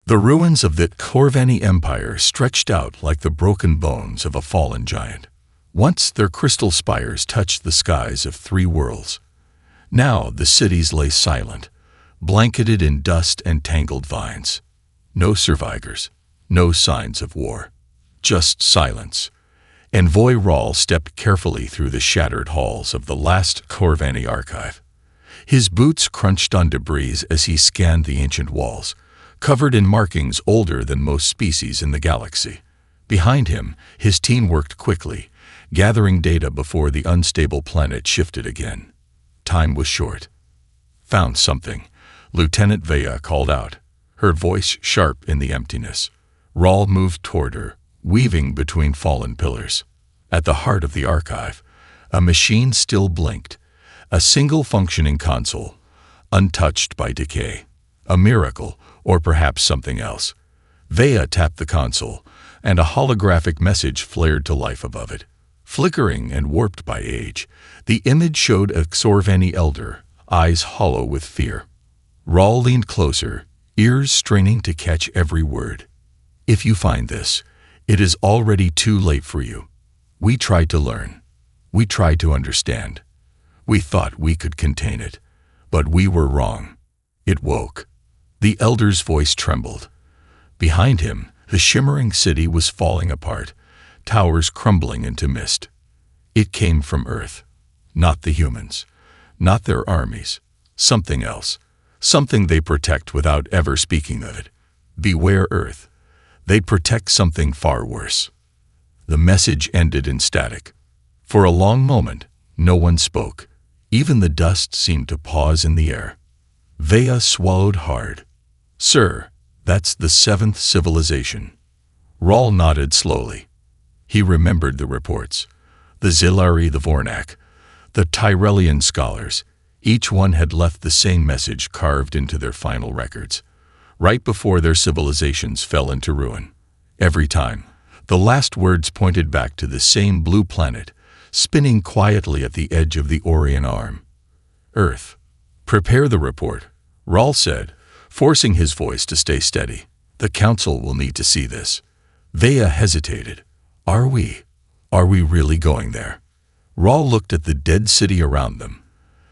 The ruins of the Corvani Empire stretched out like the broken bones of a fallen giant. Once their crystal spires touched the skies of 3 worlds. Now the cities lay silent, blanketed in dust and tangled vines. No survivors, no signs of war, just silence. Envoy Rawl stepped carefully through the shattered halls of the last Corvani archive. His boots crunched on debris as he scanned the ancient walls, covered in markings older than most species in the galaxy. Behind him, his team worked quickly, gathering data before the unstable planet shifted again. Time was short. "Found something," Lieutenant Vea called out, her voice sharp in the emptiness. Rawl moved toward her, weaving between fallen pillars. At the heart of the archive, a machine still blinked, a single functioning console, untouched by decay. A miracle, or perhaps something else. Vea tapped the console, and a holographic message flared to life above it. Flickering and warped by age, the image showed a Corvani elder, eyes hollow with fear. Rawl leaned closer, ears straining to catch every word. "If you find this, it is already too late for you. We tried to learn. We tried to understand. We thought we could contain it, but we were wrong." It woke. The elder's voice trembled. Behind him, the shimmering city was falling apart, towers crumbling into mist. It came from Earth. Not the humans. Not their armies. Something else. Something they protect without ever speaking of it. Beware Earth. They protect something far worse. The message ended in static. For a long moment, no one spoke. Even the dust seemed to pause in the air. Vea swallowed hard. "Sir, that's the 7th civilization." Rawl nodded slowly. He remembered the reports. The Zilari, the Vornak, the Tyrellian scholars, each one had left the same message carved into their final records, right before their civilizations fell into ruin. Every time, the last words pointed back to the same blue planet, spinning quietly at the edge of the Orion Arm. "Earth, prepare the report," Rawl said, forcing his voice to stay steady. "The Council will need to see this." Vea hesitated. Are we really going there?" Rawl looked at the dead city around them,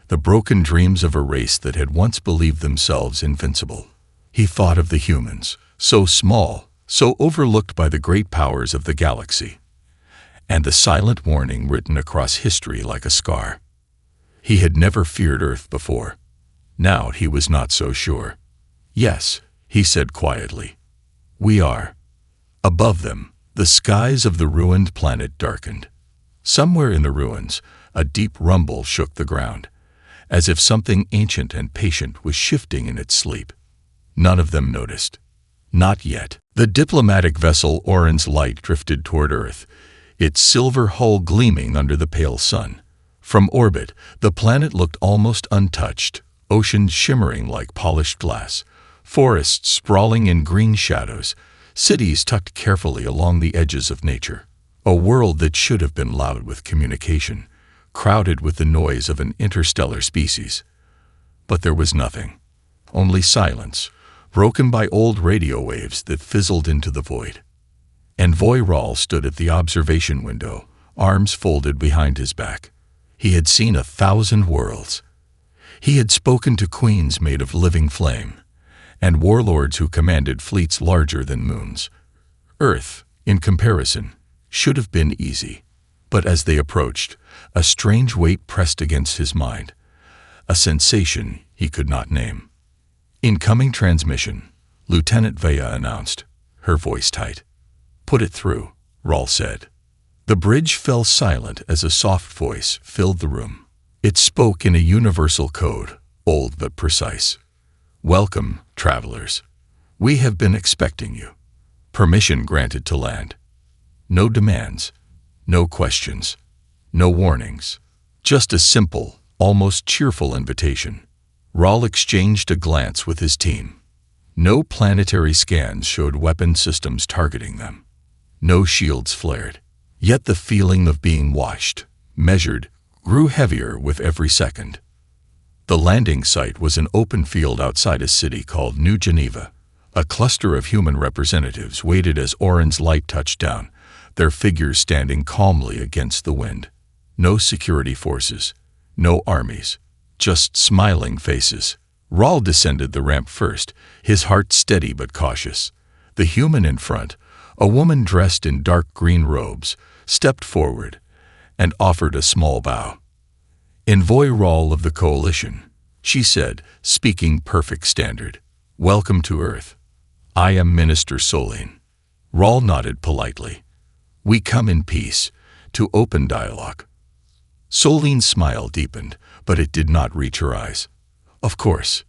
the broken dreams of a race that had once believed themselves invincible. He thought of the humans, so small, so overlooked by the great powers of the galaxy, and the silent warning written across history like a scar. He had never feared Earth before. Now he was not so sure. "Yes," he said quietly. "We are." Above them, the skies of the ruined planet darkened. Somewhere in the ruins, a deep rumble shook the ground, as if something ancient and patient was shifting in its sleep. None of them noticed. Not yet. The diplomatic vessel Orin's light drifted toward Earth, its silver hull gleaming under the pale sun. From orbit, the planet looked almost untouched, oceans shimmering like polished glass, forests sprawling in green shadows, cities tucked carefully along the edges of nature. A world that should have been loud with communication, crowded with the noise of an interstellar species. But there was nothing. Only silence, broken by old radio waves that fizzled into the void. Envoy Rawl stood at the observation window, arms folded behind his back. He had seen 1,000 worlds. He had spoken to queens made of living flame, and warlords who commanded fleets larger than moons. Earth, in comparison, should have been easy. But as they approached, a strange weight pressed against his mind, a sensation he could not name. "Incoming transmission," Lieutenant Vea announced, her voice tight. "Put it through," Rawl said. The bridge fell silent as a soft voice filled the room. It spoke in a universal code, old but precise. "Welcome, travelers. We have been expecting you. Permission granted to land. No demands, no questions, no warnings. Just a simple, almost cheerful invitation." Rawl exchanged a glance with his team. No planetary scans showed weapon systems targeting them. No shields flared. Yet the feeling of being watched, measured, grew heavier with every second. The landing site was an open field outside a city called New Geneva, A cluster of human representatives waited as Orin's light touched down, their figures standing calmly against the wind. No security forces, no armies, just smiling faces. Rahl descended the ramp first, his heart steady but cautious. The human in front, a woman dressed in dark green robes, stepped forward and offered a small bow. "Envoy Rahl of the Coalition," she said, speaking perfect standard. "Welcome to Earth. I am Minister Solin." Rahl nodded politely. "We come in peace, to open dialogue." Solin's smile deepened, but it did not reach her eyes. "Of course.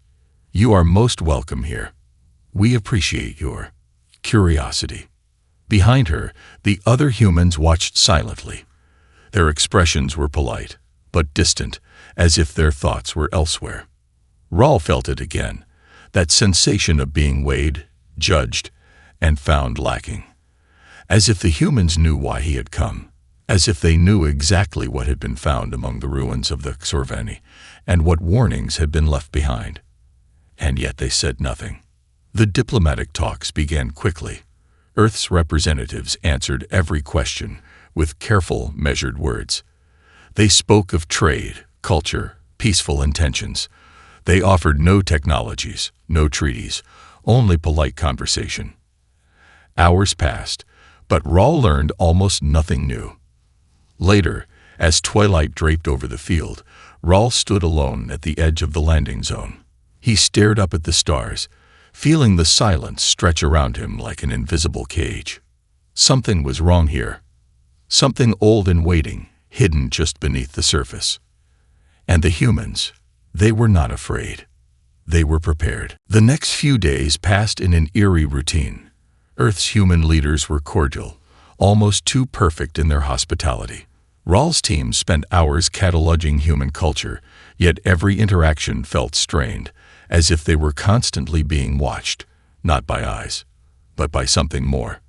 You are most welcome here. We appreciate your curiosity." Behind her, the other humans watched silently. Their expressions were polite, but distant, as if their thoughts were elsewhere. Rahl felt it again, that sensation of being weighed, judged, and found lacking. As if the humans knew why he had come, as if they knew exactly what had been found among the ruins of the Xorveni, and what warnings had been left behind. And yet they said nothing. The diplomatic talks began quickly. Earth's representatives answered every question with careful, measured words. They spoke of trade, culture, peaceful intentions. They offered no technologies, no treaties, only polite conversation. Hours passed, but Rahl learned almost nothing new. Later, as twilight draped over the field, Rahl stood alone at the edge of the landing zone. He stared up at the stars, feeling the silence stretch around him like an invisible cage. Something was wrong here. Something old and waiting, hidden just beneath the surface. And the humans, they were not afraid. They were prepared. The next few days passed in an eerie routine. Earth's human leaders were cordial, almost too perfect in their hospitality. Rahl's team spent hours cataloging human culture, yet every interaction felt strained, as if they were constantly being watched, not by eyes, but by something more.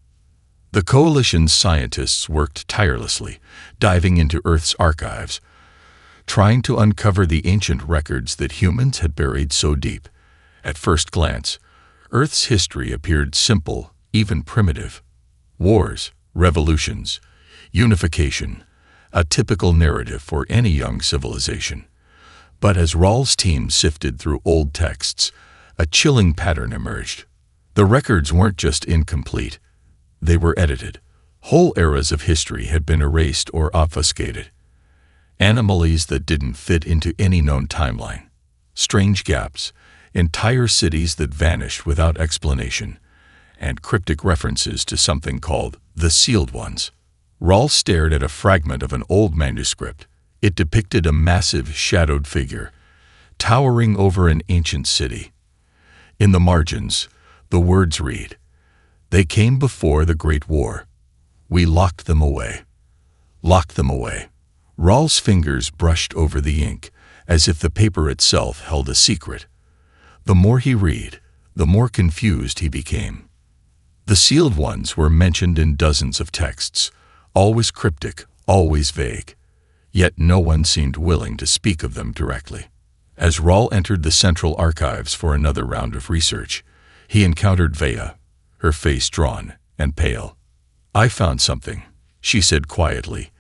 The Coalition's scientists worked tirelessly, diving into Earth's archives, trying to uncover the ancient records that humans had buried so deep. At first glance, Earth's history appeared simple, even primitive. Wars, revolutions, unification, a typical narrative for any young civilization. But as Rahl's team sifted through old texts, a chilling pattern emerged. The records weren't just incomplete, they were edited. Whole eras of history had been erased or obfuscated. Anomalies that didn't fit into any known timeline. Strange gaps, entire cities that vanished without explanation, and cryptic references to something called the Sealed Ones. Rahl stared at a fragment of an old manuscript. It depicted a massive, shadowed figure, towering over an ancient city. In the margins, the words read, "They came before the Great War. We locked them away." Locked them away. Rahl's fingers brushed over the ink, as if the paper itself held a secret. The more he read, the more confused he became. The Sealed Ones were mentioned in dozens of texts, always cryptic, always vague. Yet no one seemed willing to speak of them directly. As Rahl entered the central archives for another round of research, he encountered Vea, her face drawn and pale. "I found something," she said quietly,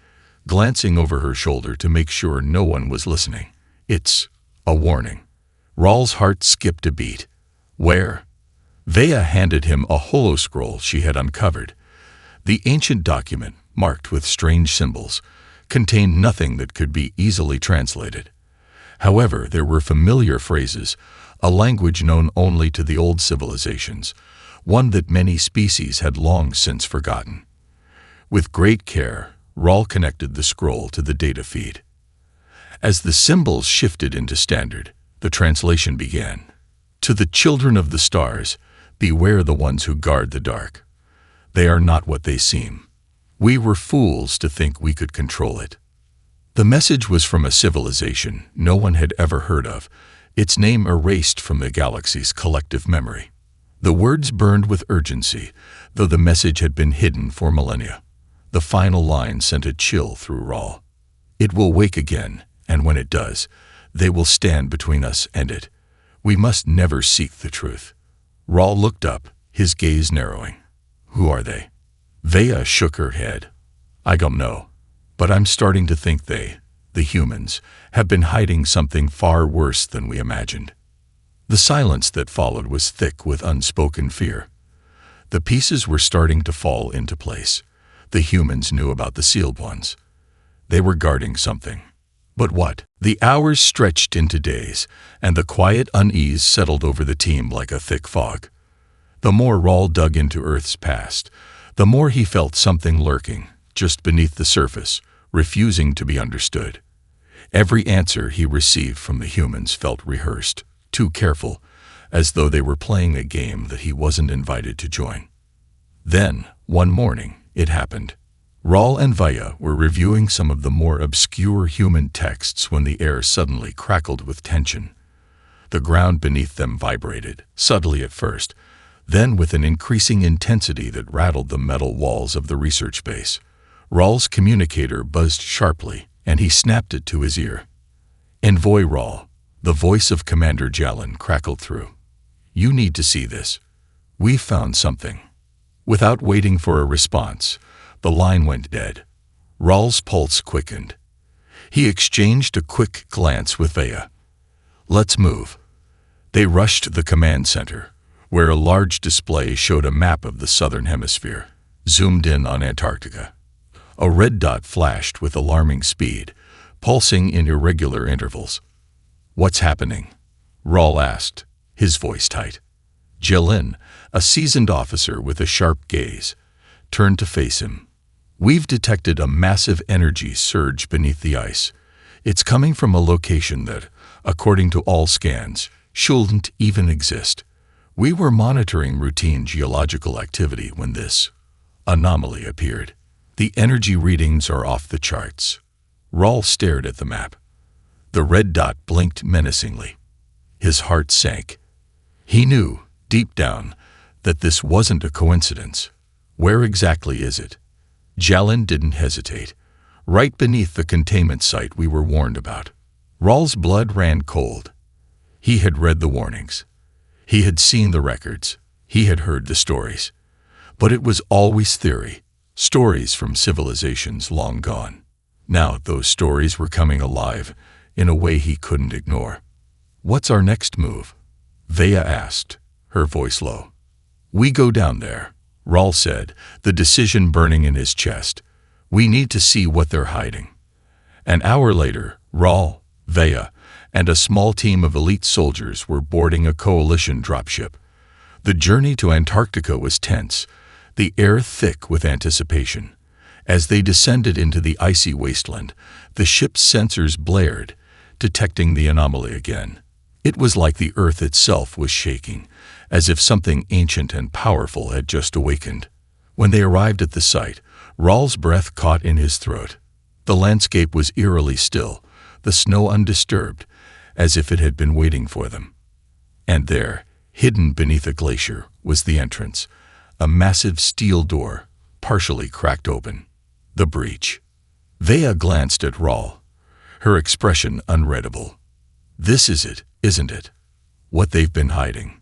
glancing over her shoulder to make sure no one was listening. "It's a warning." Rahl's heart skipped a beat. "Where?" Vea handed him a holoscroll she had uncovered. The ancient document, marked with strange symbols, contained nothing that could be easily translated. However, there were familiar phrases, a language known only to the old civilizations, one that many species had long since forgotten. With great care, Rahl connected the scroll to the data feed. As the symbols shifted into standard, the translation began. "To the children of the stars, beware the ones who guard the dark. They are not what they seem. We were fools to think we could control it." The message was from a civilization no one had ever heard of, its name erased from the galaxy's collective memory. The words burned with urgency, though the message had been hidden for millennia. The final line sent a chill through Rahl. "It will wake again, and when it does, they will stand between us and it. We must never seek the truth." Rahl looked up, his gaze narrowing. "Who are they?" Vea shook her head. "I don't know, but I'm starting to think the humans, have been hiding something far worse than we imagined." The silence that followed was thick with unspoken fear. The pieces were starting to fall into place. The humans knew about the sealed ones. They were guarding something. But what? The hours stretched into days, and the quiet unease settled over the team like a thick fog. The more Raul dug into Earth's past, the more he felt something lurking, just beneath the surface, refusing to be understood. Every answer he received from the humans felt rehearsed, too careful, as though they were playing a game that he wasn't invited to join. Then, one morning, it happened. Raul and Vaya were reviewing some of the more obscure human texts when the air suddenly crackled with tension. The ground beneath them vibrated, subtly at first, then with an increasing intensity that rattled the metal walls of the research base. Raul's communicator buzzed sharply, and he snapped it to his ear. "Envoy Raul," the voice of Commander Jalin crackled through. "You need to see this. We found something." Without waiting for a response, the line went dead. Raul's pulse quickened. He exchanged a quick glance with Vea. "Let's move." They rushed to the command center, where a large display showed a map of the southern hemisphere, zoomed in on Antarctica. A red dot flashed with alarming speed, pulsing in irregular intervals. "What's happening?" Raul asked, his voice tight. Jalin, a seasoned officer with a sharp gaze, turned to face him. "We've detected a massive energy surge beneath the ice. It's coming from a location that, according to all scans, shouldn't even exist. We were monitoring routine geological activity when this anomaly appeared. The energy readings are off the charts." Raul stared at the map. The red dot blinked menacingly. His heart sank. He knew, deep down, that this wasn't a coincidence. "Where exactly is it?" Jalin didn't hesitate. "Right beneath the containment site we were warned about." Raul's blood ran cold. He had read the warnings. He had seen the records. He had heard the stories. But it was always theory, stories from civilizations long gone. Now those stories were coming alive in a way he couldn't ignore. "What's our next move?" Vea asked, her voice low. "We go down there," Raul said, the decision burning in his chest. "We need to see what they're hiding." An hour later, Raul, Vea, and a small team of elite soldiers were boarding a coalition dropship. The journey to Antarctica was tense, the air thick with anticipation. As they descended into the icy wasteland, the ship's sensors blared, detecting the anomaly again. It was like the Earth itself was shaking, as if something ancient and powerful had just awakened. When they arrived at the site, Raul's breath caught in his throat. The landscape was eerily still, the snow undisturbed, as if it had been waiting for them. And there, hidden beneath a glacier, was the entrance, a massive steel door, partially cracked open. The breach. Vea glanced at Raul, her expression unreadable. "This is it, isn't it? What they've been hiding."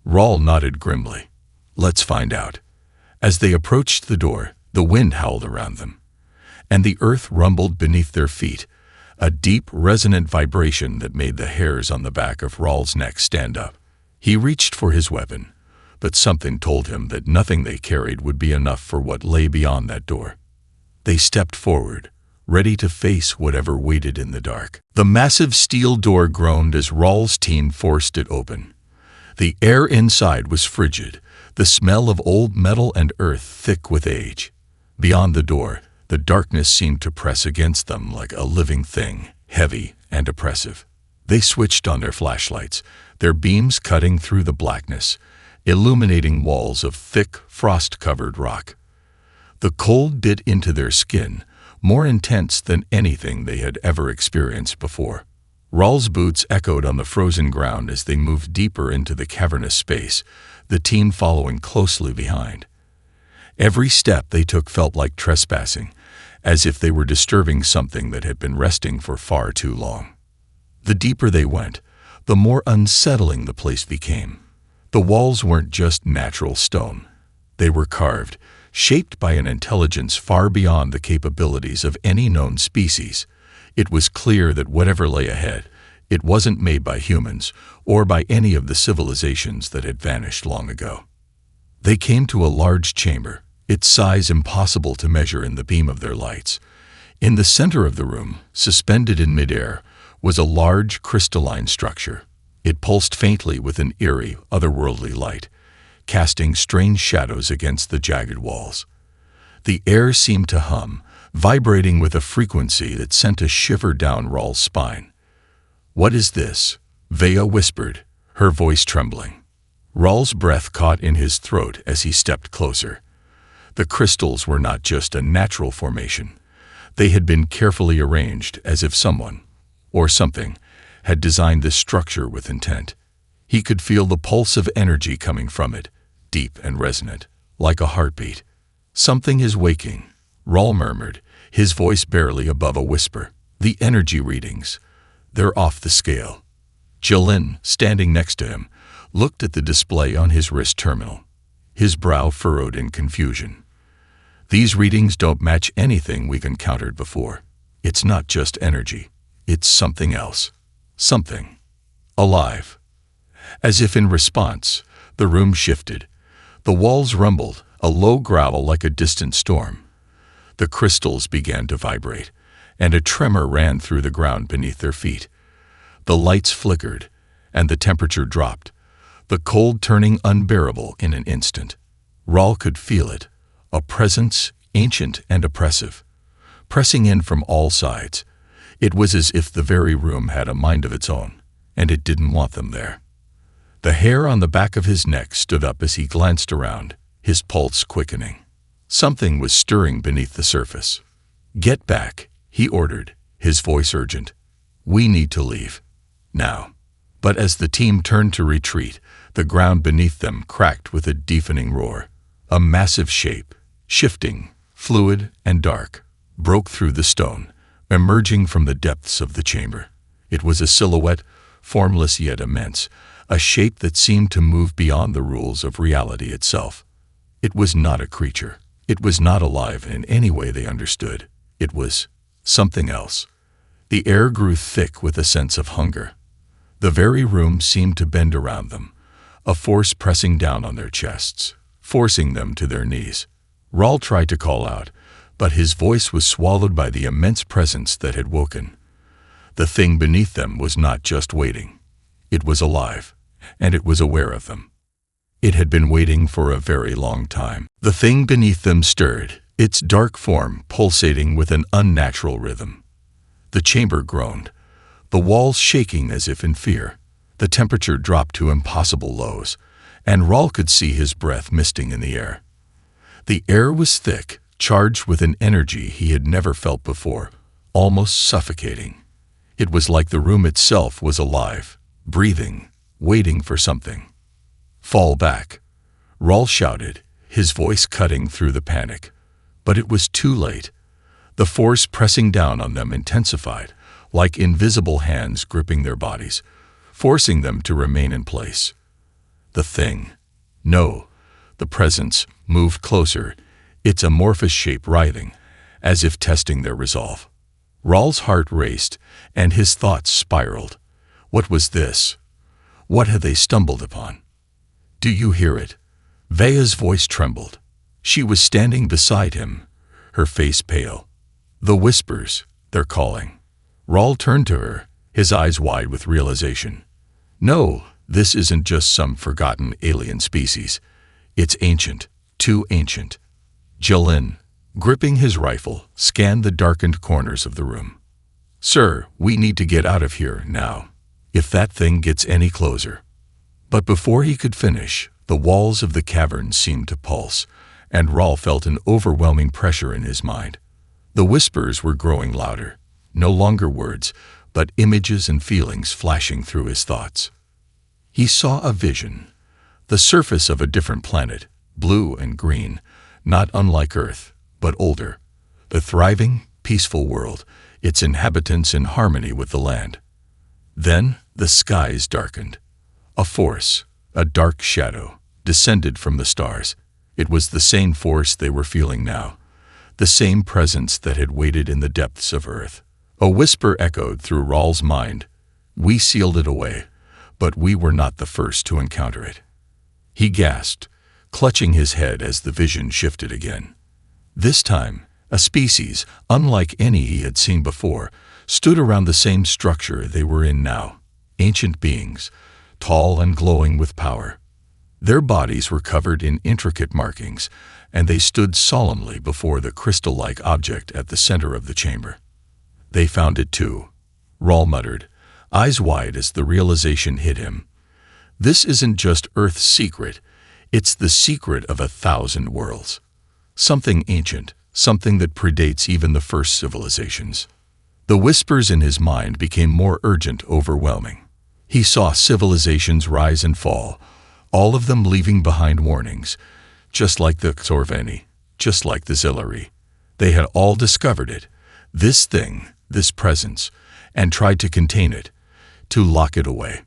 Raul nodded grimly. "Let's find out." As they approached the door, the wind howled around them, and the earth rumbled beneath their feet, a deep, resonant vibration that made the hairs on the back of Raul's neck stand up. He reached for his weapon, but something told him that nothing they carried would be enough for what lay beyond that door. They stepped forward, ready to face whatever waited in the dark. The massive steel door groaned as Raul's team forced it open. The air inside was frigid, the smell of old metal and earth thick with age. Beyond the door, the darkness seemed to press against them like a living thing, heavy and oppressive. They switched on their flashlights, their beams cutting through the blackness, illuminating walls of thick, frost-covered rock. The cold bit into their skin, more intense than anything they had ever experienced before. Raul's boots echoed on the frozen ground as they moved deeper into the cavernous space, the team following closely behind. Every step they took felt like trespassing, as if they were disturbing something that had been resting for far too long. The deeper they went, the more unsettling the place became. The walls weren't just natural stone. They were carved, shaped by an intelligence far beyond the capabilities of any known species. It was clear that whatever lay ahead, it wasn't made by humans or by any of the civilizations that had vanished long ago. They came to a large chamber, its size impossible to measure in the beam of their lights. In the center of the room, suspended in midair, was a large crystalline structure. It pulsed faintly with an eerie, otherworldly light, casting strange shadows against the jagged walls. The air seemed to hum, vibrating with a frequency that sent a shiver down Rawl's spine. "What is this?" Vea whispered, her voice trembling. Rawl's breath caught in his throat as he stepped closer. The crystals were not just a natural formation. They had been carefully arranged as if someone, or something, had designed this structure with intent. He could feel the pulse of energy coming from it, deep and resonant, like a heartbeat. "Something is waking," Rawl murmured, his voice barely above a whisper. "The energy readings. They're off the scale." Jilin, standing next to him, looked at the display on his wrist terminal, his brow furrowed in confusion. "These readings don't match anything we've encountered before. It's not just energy. It's something else. Something. Alive." As if in response, the room shifted. The walls rumbled, a low growl like a distant storm. The crystals began to vibrate, and a tremor ran through the ground beneath their feet. The lights flickered, and the temperature dropped, the cold turning unbearable in an instant. Rawl could feel it, a presence ancient and oppressive, pressing in from all sides. It was as if the very room had a mind of its own, and it didn't want them there. The hair on the back of his neck stood up as he glanced around, his pulse quickening. Something was stirring beneath the surface. "Get back," he ordered, his voice urgent. "We need to leave. Now." But as the team turned to retreat, the ground beneath them cracked with a deafening roar. A massive shape, shifting, fluid, and dark, broke through the stone, emerging from the depths of the chamber. It was a silhouette, formless yet immense, a shape that seemed to move beyond the rules of reality itself. It was not a creature. It was not alive in any way they understood. It was something else. The air grew thick with a sense of hunger. The very room seemed to bend around them, a force pressing down on their chests, forcing them to their knees. Rawl tried to call out, but his voice was swallowed by the immense presence that had woken. The thing beneath them was not just waiting. It was alive, and it was aware of them. It had been waiting for a very long time. The thing beneath them stirred, its dark form pulsating with an unnatural rhythm. The chamber groaned, the walls shaking as if in fear. The temperature dropped to impossible lows, and Rawl could see his breath misting in the air. The air was thick, charged with an energy he had never felt before, almost suffocating. It was like the room itself was alive, breathing, waiting for something. "Fall back," Rawl shouted, his voice cutting through the panic. But it was too late. The force pressing down on them intensified, like invisible hands gripping their bodies, forcing them to remain in place. The thing, no, the presence, moved closer, its amorphous shape writhing, as if testing their resolve. Rawl's heart raced, and his thoughts spiraled. What was this? What had they stumbled upon? "Do you hear it?" Vea's voice trembled. She was standing beside him, her face pale. "The whispers, they're calling." Rawl turned to her, his eyes wide with realization. "No, this isn't just some forgotten alien species. It's ancient, too ancient." Jilin, gripping his rifle, scanned the darkened corners of the room. "Sir, we need to get out of here now, if that thing gets any closer." But before he could finish, the walls of the cavern seemed to pulse, and Rawl felt an overwhelming pressure in his mind. The whispers were growing louder, no longer words, but images and feelings flashing through his thoughts. He saw a vision, the surface of a different planet, blue and green, not unlike Earth, but older. A thriving, peaceful world, its inhabitants in harmony with the land. Then the skies darkened. A force, A dark shadow descended from the stars. It was the same force they were feeling now, the same presence that had waited in the depths of Earth. A whisper echoed through Rawl's mind. We sealed it away, but we were not the first to encounter it. He gasped, clutching his head as the vision shifted again. This time, a species, unlike any he had seen before, stood around the same structure they were in now. Ancient beings, tall and glowing with power. Their bodies were covered in intricate markings, and they stood solemnly before the crystal-like object at the center of the chamber. They found it too, Rawl muttered, eyes wide as the realization hit him. This isn't just Earth's secret, it's the secret of 1,000 worlds. Something ancient, something that predates even the first civilizations. The whispers in his mind became more urgent, overwhelming. He saw civilizations rise and fall, all of them leaving behind warnings, just like the Xorveni, just like the Zillari. They had all discovered it, this thing, this presence, and tried to contain it, to lock it away.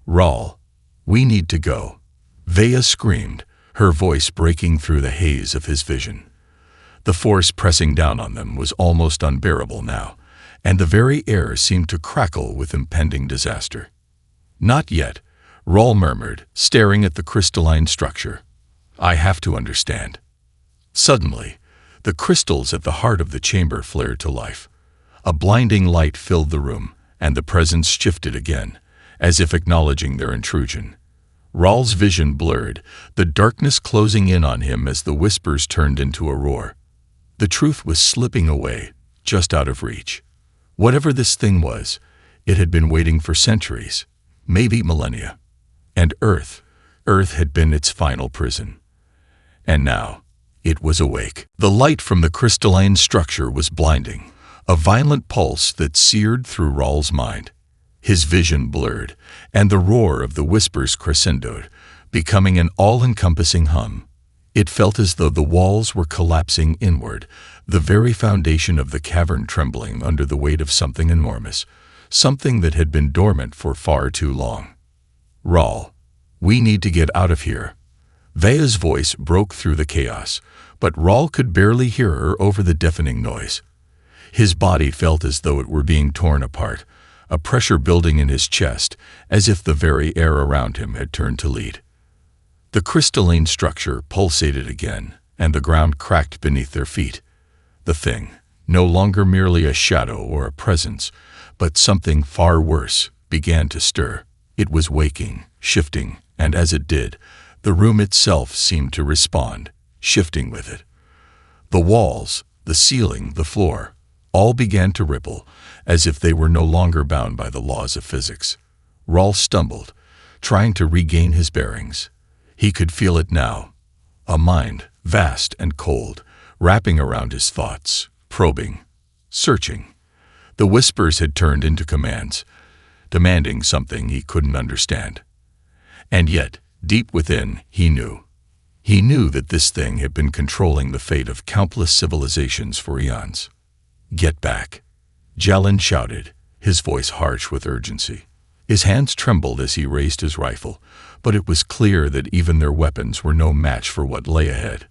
Rawl, we need to go. Vea screamed, her voice breaking through the haze of his vision. The force pressing down on them was almost unbearable now, and the very air seemed to crackle with impending disaster. Not yet, Rawl murmured, staring at the crystalline structure. I have to understand. Suddenly, the crystals at the heart of the chamber flared to life. A blinding light filled the room, and the presence shifted again, as if acknowledging their intrusion. Rawl's vision blurred, the darkness closing in on him as the whispers turned into a roar. The truth was slipping away, just out of reach. Whatever this thing was, it had been waiting for centuries, maybe millennia. And Earth had been its final prison. And now, it was awake. The light from the crystalline structure was blinding, a violent pulse that seared through Rawl's mind. His vision blurred, and the roar of the whispers crescendoed, becoming an all-encompassing hum. It felt as though the walls were collapsing inward, the very foundation of the cavern trembling under the weight of something enormous, something that had been dormant for far too long. Rawl, we need to get out of here. Vea's voice broke through the chaos, but Rawl could barely hear her over the deafening noise. His body felt as though it were being torn apart, a pressure building in his chest, as if the very air around him had turned to lead. The crystalline structure pulsated again, and the ground cracked beneath their feet. The thing, no longer merely a shadow or a presence, but something far worse, began to stir. It was waking, shifting, and as it did, the room itself seemed to respond, shifting with it. The walls, the ceiling, the floor, all began to ripple, as if they were no longer bound by the laws of physics. Rawl stumbled, trying to regain his bearings. He could feel it now, a mind, vast and cold, wrapping around his thoughts, probing, searching. The whispers had turned into commands, demanding something he couldn't understand. And yet, deep within, he knew. He knew that this thing had been controlling the fate of countless civilizations for eons. Get back, Jalin shouted, his voice harsh with urgency. His hands trembled as he raised his rifle, but it was clear that even their weapons were no match for what lay ahead.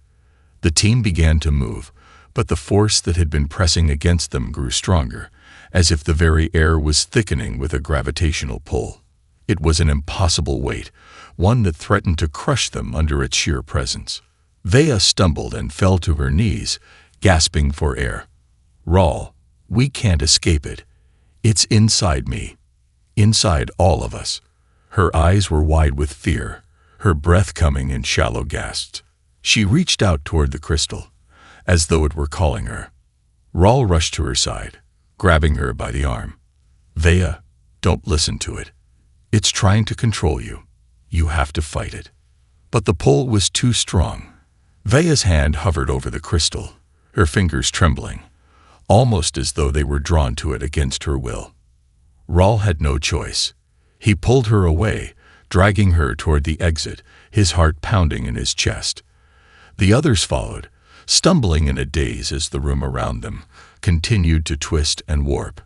The team began to move, but the force that had been pressing against them grew stronger, as if the very air was thickening with a gravitational pull. It was an impossible weight, one that threatened to crush them under its sheer presence. Vea stumbled and fell to her knees, gasping for air. Rawl, we can't escape it. It's inside me. Inside all of us. Her eyes were wide with fear, her breath coming in shallow gasps. She reached out toward the crystal, as though it were calling her. Rawl rushed to her side, grabbing her by the arm. Vea, don't listen to it. It's trying to control you. You have to fight it. But the pull was too strong. Vea's hand hovered over the crystal, her fingers trembling, almost as though they were drawn to it against her will. Rawl had no choice. He pulled her away, dragging her toward the exit, his heart pounding in his chest. The others followed, stumbling in a daze as the room around them continued to twist and warp.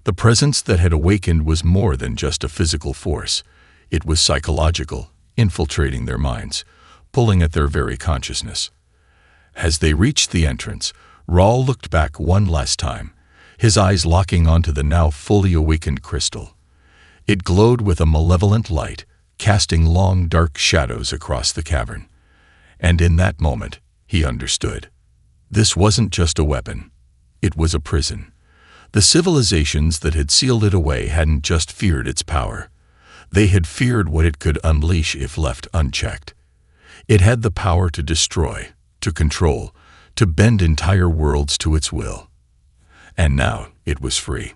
The presence that had awakened was more than just a physical force. It was psychological, infiltrating their minds, pulling at their very consciousness. As they reached the entrance, Rawl looked back one last time, his eyes locking onto the now fully awakened crystal. It glowed with a malevolent light, casting long dark shadows across the cavern. And in that moment, he understood. This wasn't just a weapon. It was a prison. The civilizations that had sealed it away hadn't just feared its power. They had feared what it could unleash if left unchecked. It had the power to destroy, to control, to bend entire worlds to its will. And now it was free.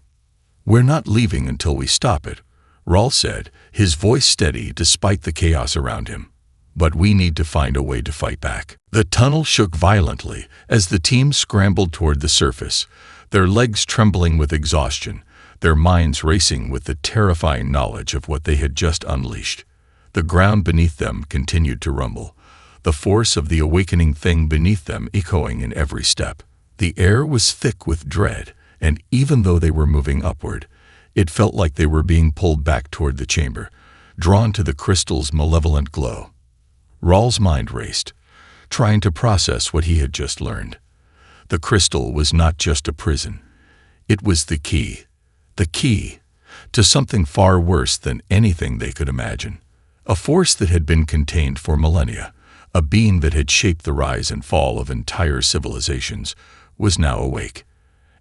"We're not leaving until we stop it," Rawl said, his voice steady despite the chaos around him. "But we need to find a way to fight back." The tunnel shook violently as the team scrambled toward the surface, their legs trembling with exhaustion, their minds racing with the terrifying knowledge of what they had just unleashed. The ground beneath them continued to rumble, the force of the awakening thing beneath them echoing in every step. The air was thick with dread, and even though they were moving upward, it felt like they were being pulled back toward the chamber, drawn to the crystal's malevolent glow. Rawl's mind raced, trying to process what he had just learned. The crystal was not just a prison. It was the key to something far worse than anything they could imagine. A force that had been contained for millennia, a being that had shaped the rise and fall of entire civilizations, was now awake.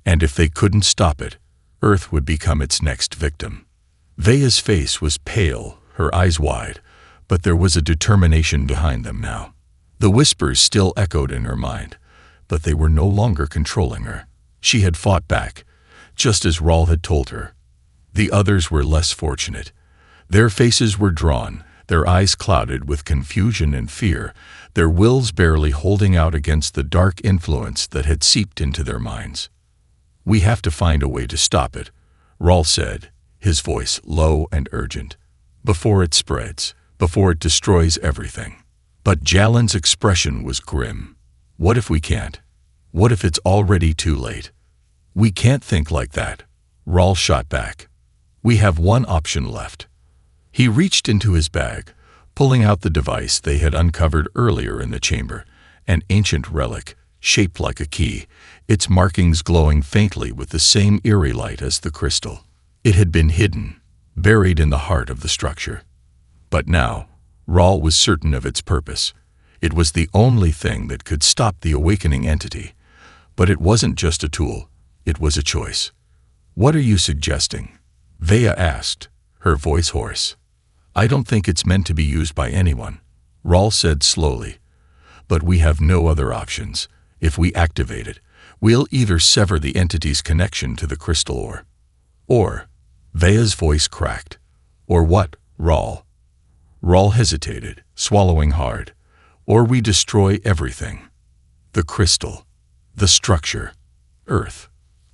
And if they couldn't stop it, Earth would become its next victim. Vea's face was pale, her eyes wide, but there was a determination behind them now. The whispers still echoed in her mind, but they were no longer controlling her. She had fought back, just as Rawl had told her. The others were less fortunate. Their faces were drawn, their eyes clouded with confusion and fear, their wills barely holding out against the dark influence that had seeped into their minds. "We have to find a way to stop it," Rawl said, his voice low and urgent. "Before it spreads, before it destroys everything." But Jalen's expression was grim. "What if we can't? What if it's already too late?" "We can't think like that," Rawl shot back. "We have one option left." He reached into his bag, pulling out the device they had uncovered earlier in the chamber, an ancient relic, shaped like a key, its markings glowing faintly with the same eerie light as the crystal. It had been hidden, buried in the heart of the structure. But now, Rawl was certain of its purpose. It was the only thing that could stop the awakening entity. But it wasn't just a tool, it was a choice. "What are you suggesting?" Vea asked, her voice hoarse. "I don't think it's meant to be used by anyone," Rawl said slowly. "But we have no other options. If we activate it, we'll either sever the entity's connection to the crystal or, Vea's voice cracked. "Or what, Rawl?" Rawl hesitated, swallowing hard. "Or we destroy everything. The crystal, the structure, Earth,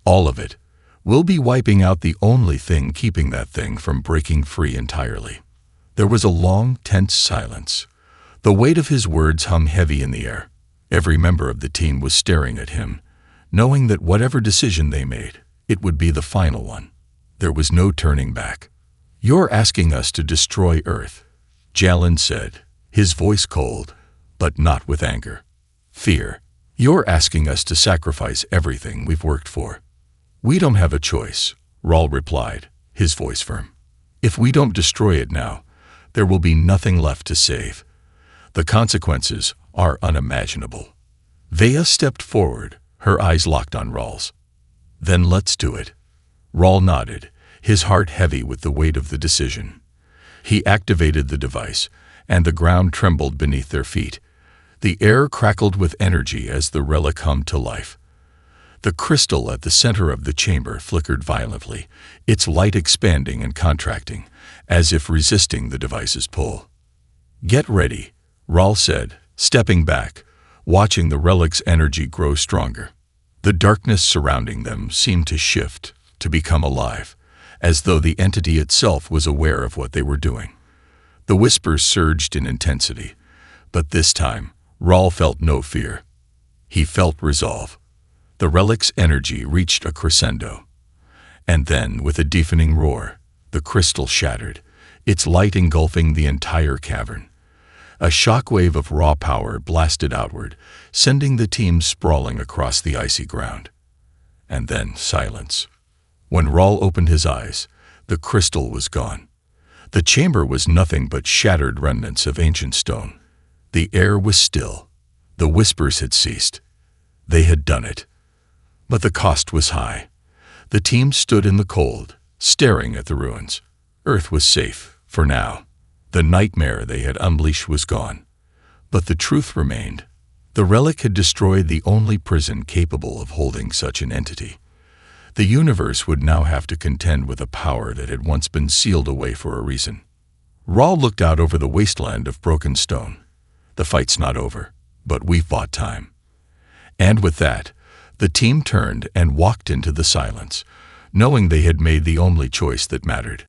all of it. We'll be wiping out the only thing keeping that thing from breaking free entirely." There was a long, tense silence. The weight of his words hung heavy in the air. Every member of the team was staring at him, knowing that whatever decision they made, it would be the final one. There was no turning back. "You're asking us to destroy Earth," Jalen said, his voice cold, but not with anger. Fear. "You're asking us to sacrifice everything we've worked for." "We don't have a choice," Rawl replied, his voice firm. "If we don't destroy it now, there will be nothing left to save. The consequences are unimaginable." Vea stepped forward, her eyes locked on Rawl's. "Then let's do it." Rawl nodded, his heart heavy with the weight of the decision. He activated the device, and the ground trembled beneath their feet. The air crackled with energy as the relic hummed to life. The crystal at the center of the chamber flickered violently, its light expanding and contracting, as if resisting the device's pull. "Get ready," Rawl said, stepping back, watching the relic's energy grow stronger. The darkness surrounding them seemed to shift, to become alive, as though the entity itself was aware of what they were doing. The whispers surged in intensity, but this time, Rawl felt no fear. He felt resolve. The relic's energy reached a crescendo. And then, with a deafening roar, the crystal shattered, its light engulfing the entire cavern. A shockwave of raw power blasted outward, sending the team sprawling across the icy ground. And then silence. When Rawl opened his eyes, the crystal was gone. The chamber was nothing but shattered remnants of ancient stone. The air was still. The whispers had ceased. They had done it. But the cost was high. The team stood in the cold, staring at the ruins. Earth was safe, for now. The nightmare they had unleashed was gone. But the truth remained. The relic had destroyed the only prison capable of holding such an entity. The universe would now have to contend with a power that had once been sealed away for a reason. Rawl looked out over the wasteland of broken stone. The fight's not over, but we've bought time. And with that, the team turned and walked into the silence, knowing they had made the only choice that mattered.